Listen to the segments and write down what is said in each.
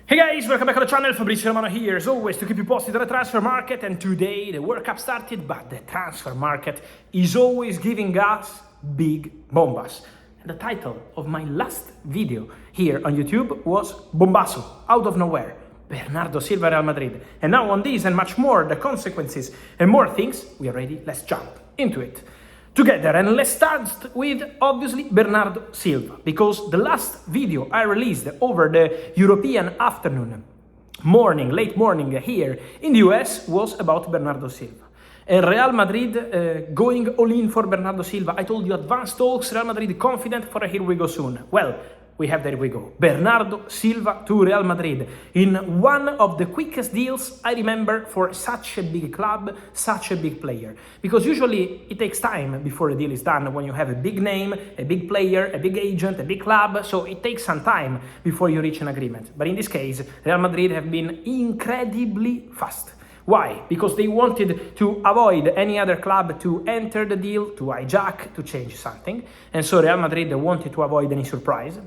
Hey guys, welcome back to the channel. Fabrizio Romano here, as always, to keep you posted on the transfer market. And today the World Cup started, but the transfer market is always giving us big bombas. And the title of my last video here on YouTube was Bombasso, out of nowhere. Bernardo Silva, Real Madrid. And now on this and much more, the consequences and more things, we are ready. Let's jump into it together. And let's start with, obviously, Bernardo Silva, because the last video I released over the European afternoon, late morning here in the US was about Bernardo Silva. And Real Madrid going all in for Bernardo Silva. I told you advanced talks, Real Madrid confident for a here we go soon. Well, there we go. Bernardo Silva to Real Madrid in one of the quickest deals I remember for such a big club, such a big player. Because usually it takes time before a deal is done when you have a big name, a big player, a big agent, a big club. So it takes some time before you reach an agreement. But in this case, Real Madrid have been incredibly fast. Why? Because they wanted to avoid any other club to enter the deal, to hijack, to change something. And so Real Madrid wanted to avoid any surprise.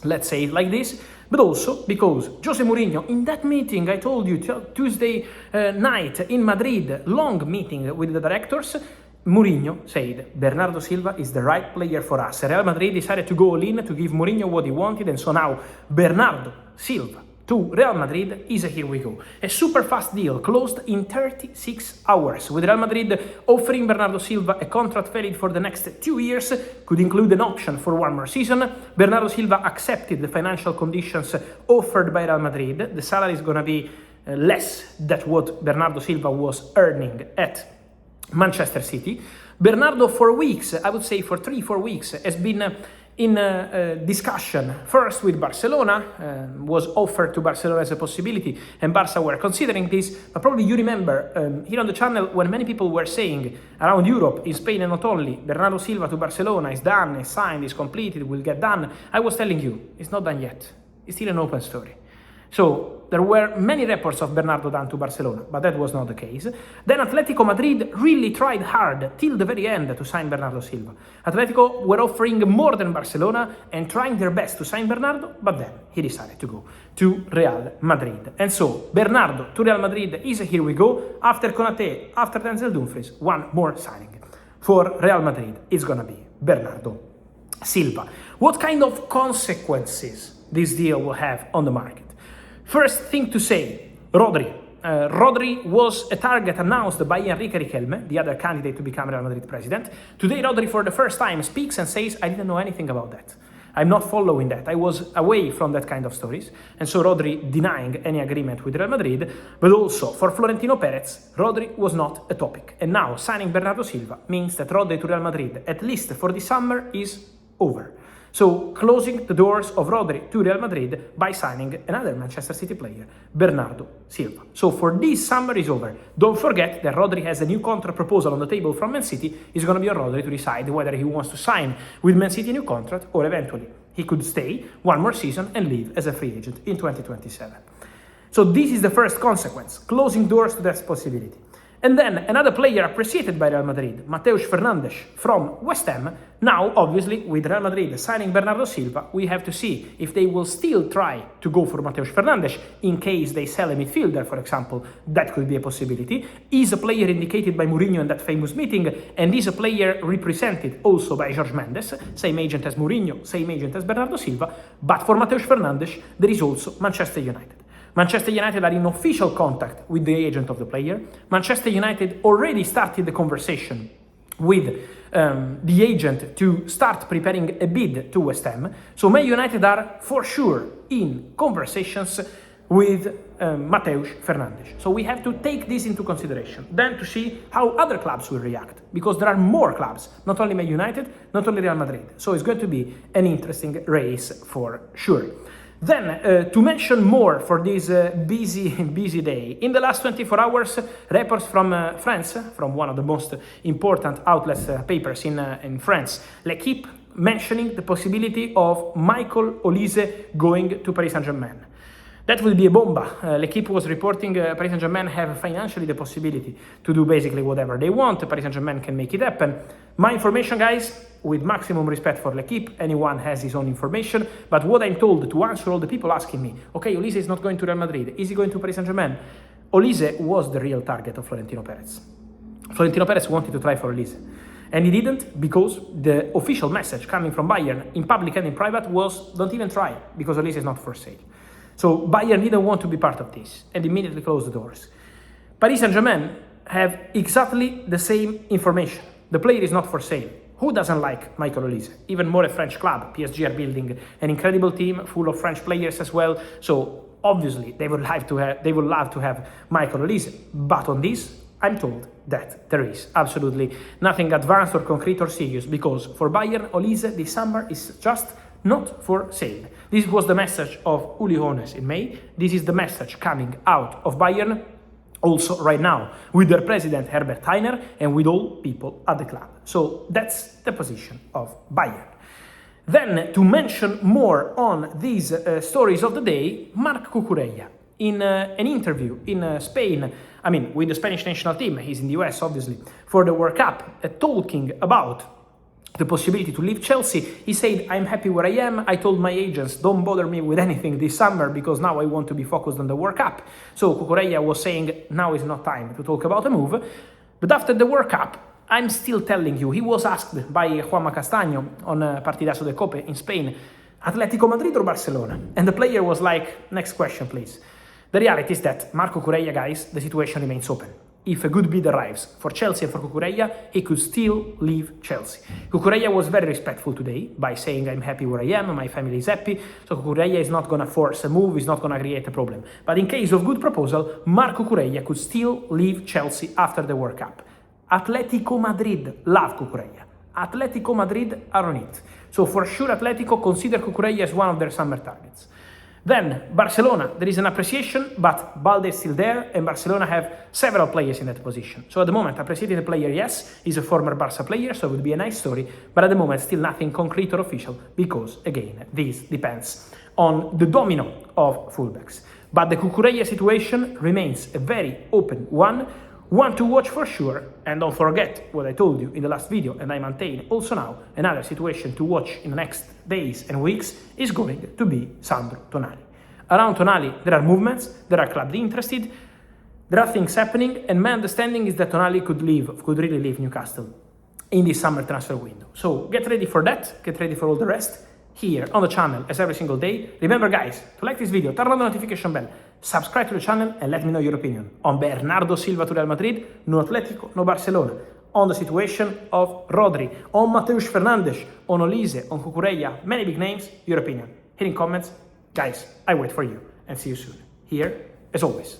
Let's say it like this, but also because Jose Mourinho, in that meeting I told you Tuesday night in Madrid, long meeting with the directors, Mourinho said Bernardo Silva is the right player for us. Real Madrid decided to go all in to give Mourinho what he wanted, and so now Bernardo Silva to Real Madrid is a here we go. A super fast deal closed in 36 hours, with Real Madrid offering Bernardo Silva a contract valid for the next 2 years, could include an option for one more season. Bernardo Silva accepted the financial conditions offered by Real Madrid. The salary is going to be less than what Bernardo Silva was earning at Manchester City. Bernardo for weeks, I would say for 3-4 weeks, has been in discussion first with Barcelona, was offered to Barcelona as a possibility, and Barca were considering this. But probably you remember here on the channel when many people were saying around Europe, in Spain and not only, Bernardo Silva to Barcelona is done, is signed, is completed, will get done. I was telling you, it's not done yet. It's still an open story. So there were many reports of Bernardo done to Barcelona, but that was not the case. Then Atletico Madrid really tried hard till the very end to sign Bernardo Silva. Atletico were offering more than Barcelona and trying their best to sign Bernardo, but then he decided to go to Real Madrid. And so Bernardo to Real Madrid is a here we go. After Konate, after Denzel Dumfries, one more signing for Real Madrid is going to be Bernardo Silva. What kind of consequences this deal will have on the market? First thing to say, Rodri. Rodri was a target announced by Enrique Riquelme, the other candidate to become Real Madrid president. Today, Rodri for the first time speaks and says, I didn't know anything about that. I'm not following that. I was away from that kind of stories. And so Rodri denying any agreement with Real Madrid. But also, for Florentino Perez, Rodri was not a topic. And now, signing Bernardo Silva means that Rodri to Real Madrid, at least for this summer, is over. So, closing the doors of Rodri to Real Madrid by signing another Manchester City player, Bernardo Silva. So, for this summer is over. Don't forget that Rodri has a new contract proposal on the table from Man City. It's going to be on Rodri to decide whether he wants to sign with Man City a new contract or eventually he could stay one more season and leave as a free agent in 2027. So, this is the first consequence, closing doors to that possibility. And then another player appreciated by Real Madrid, Mateus Fernandes from West Ham. Now, obviously, with Real Madrid signing Bernardo Silva, we have to see if they will still try to go for Mateus Fernandes in case they sell a midfielder, for example. That could be a possibility. Is a player indicated by Mourinho in that famous meeting, and is a player represented also by Jorge Mendes, same agent as Mourinho, same agent as Bernardo Silva. But for Mateus Fernandes, there is also Manchester United. Manchester United are in official contact with the agent of the player. Manchester United already started the conversation with the agent to start preparing a bid to West Ham. So Man United are for sure in conversations with Mateus Fernandes. So we have to take this into consideration. Then to see how other clubs will react. Because there are more clubs, not only Man United, not only Real Madrid. So it's going to be an interesting race for sure. Then, to mention more for this busy day, in the last 24 hours, reports from France, from one of the most important outlets, papers in France, L'Equipe, mentioning the possibility of Michael Olise going to Paris Saint-Germain. That will be a bomba. L'Equipe was reporting Paris Saint-Germain have financially the possibility to do basically whatever they want. Paris Saint-Germain can make it happen. My information, guys, with maximum respect for L'Equipe, anyone has his own information, but what I'm told to answer all the people asking me, okay, Olise is not going to Real Madrid, is he going to Paris Saint-Germain? Olise was the real target of Florentino Perez. Florentino Perez wanted to try for Olise. And he didn't, because the official message coming from Bayern, in public and in private, was don't even try, because Olise is not for sale. So Bayern didn't want to be part of this, and immediately closed the doors. Paris Saint-Germain have exactly the same information. The player is not for sale. Who doesn't like Michael Olise? Even more a French club. PSG are building an incredible team full of French players as well. So obviously they would love to have Michael Olise. But on this, I'm told that there is absolutely nothing advanced or concrete or serious, because for Bayern, Olise this summer is just not for sale. This was the message of Uli Hoeneß in May. This is the message coming out of Bayern also right now, with their president Herbert Hainer and with all people at the club. So that's the position of Bayern. Then, to mention more on these stories of the day, Marc Cucurella, in an interview in Spain, with the Spanish national team, he's in the US obviously, for the World Cup, talking about the possibility to leave Chelsea, he said, I'm happy where I am. I told my agents, don't bother me with anything this summer because now I want to be focused on the World Cup. So Cucurella was saying, now is not time to talk about a move. But after the World Cup, I'm still telling you, he was asked by Juanma Castaño on Partidazo de Cope in Spain, Atletico Madrid or Barcelona? And the player was like, next question, please. The reality is that Marc Cucurella, guys, the situation remains open. If a good bid arrives for Chelsea and for Cucurella, he could still leave Chelsea. Cucurella was very respectful today by saying, I'm happy where I am, my family is happy, so Cucurella is not going to force a move, is not going to create a problem. But in case of good proposal, Marc Cucurella could still leave Chelsea after the World Cup. Atletico Madrid love Cucurella. Atletico Madrid are on it. So for sure Atletico consider Cucurella as one of their summer targets. Then, Barcelona, there is an appreciation, but Balde is still there, and Barcelona have several players in that position. So at the moment, appreciating the player, yes, he's a former Barca player, so it would be a nice story, but at the moment, still nothing concrete or official, because, again, this depends on the domino of fullbacks. But the Cucurella situation remains a very open one to watch for sure, and don't forget what I told you in the last video, and I maintain also now, another situation to watch in the next days and weeks is going to be Sandro Tonali. Around Tonali, there are movements, there are clubs interested, there are things happening, and my understanding is that Tonali could really leave Newcastle in this summer transfer window. So get ready for that, get ready for all the rest, here on the channel as every single day. Remember, guys, to like this video, turn on the notification bell, subscribe to the channel, and let me know your opinion on Bernardo Silva to Real Madrid, no Atletico, no Barcelona, on the situation of Rodri, on Mateus Fernandes, on Olise, on Cucurella, many big names, your opinion. Here in comments, guys, I wait for you, and see you soon. Here, as always.